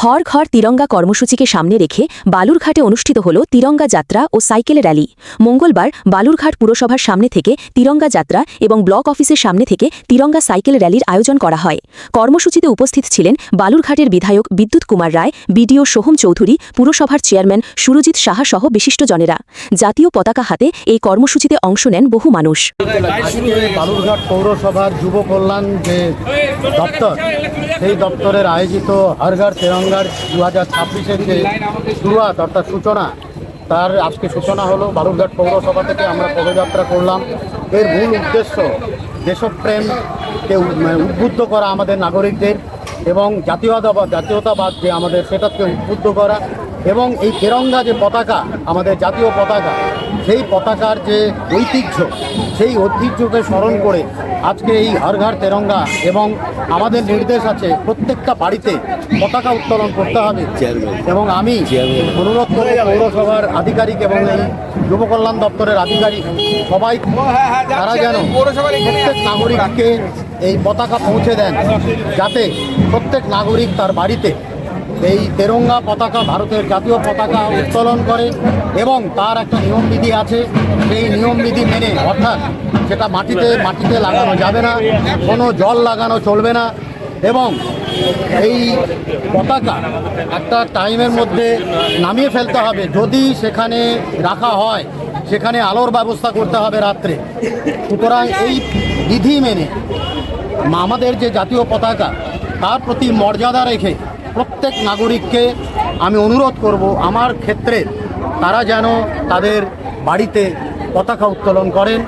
হর ঘর তিরঙ্গা কর্মসূচিকে সামনে রেখে বালুরঘাটে অনুষ্ঠিত হল তিরঙ্গা যাত্রা ও সাইকেল র্যালি। মঙ্গলবার বালুরঘাট পুরসভার সামনে থেকে তিরঙ্গা যাত্রা এবং ব্লক অফিসের সামনে থেকে তিরঙ্গা সাইকেল র্যালির আয়োজন করা হয়। কর্মসূচিতে উপস্থিত ছিলেন বালুরঘাটের বিধায়ক বিদ্যুৎ কুমার রায়, বিডিও সোহম চৌধুরী, পুরসভার চেয়ারম্যান সুরজিৎ সাহা সহ বিশিষ্টজনেরা। জাতীয় পতাকা হাতে এই কর্মসূচিতে অংশ নেন বহু মানুষ। বালুরঘাট পৌরসভার যুব কল্যাণ যে দপ্তর, সেই দপ্তরের আয়োজিত হর ঘর তিরঙ্গার 2026-এর যে শুরুয়াত অর্থাৎ সূচনা, তার আজকে সূচনা হলো। বালুরঘাট পৌরসভা থেকে আমরা পদযাত্রা করলাম। এর মূল উদ্দেশ্য দেশপ্রেমকে উদ্বুদ্ধ করা আমাদের নাগরিকদের, এবং জাতীয়তাবাদ যে আমাদের সেটাকে উদ্বুদ্ধ করা, এবং এই তিরঙ্গা যে পতাকা আমাদের জাতীয় পতাকা, সেই পতাকার যে ঐতিহ্য, সেই ঐতিহ্যকে স্মরণ করে আজকে এই হর ঘর তিরঙ্গা, এবং আমাদের নির্দেশ আছে প্রত্যেকটা বাড়িতে পতাকা উত্তোলন করতে হবে। এবং আমি অনুরোধ করব পৌরসভার আধিকারিক এবং এই যুব কল্যাণ দপ্তরের আধিকারিক সবাই তারা যেন প্রত্যেক নাগরিককে এই পতাকা পৌঁছে দেন, যাতে প্রত্যেক নাগরিক তার বাড়িতে এই তিরঙ্গা পতাকা, ভারতের জাতীয় পতাকা উত্তোলন করে। এবং তার একটা নিয়মবিধি আছে, সেই নিয়মবিধি মেনে, অর্থাৎ সেটা মাটিতে লাগানো যাবে না, কোনো জল লাগানো চলবে না, এবং এই পতাকা একটা টাইমের মধ্যে নামিয়ে ফেলতে হবে। যদি সেখানে রাখা হয়, সেখানে আলোর ব্যবস্থা করতে হবে রাত্রে। সুতরাং এই বিধি মেনে আমাদের যে জাতীয় পতাকা, তার প্রতি মর্যাদা রেখে প্রত্যেক নাগরিককে আমি অনুরোধ করব, আমার ক্ষেত্রে তারা যেন তাদের বাড়িতে পতাকা উত্তোলন করেন।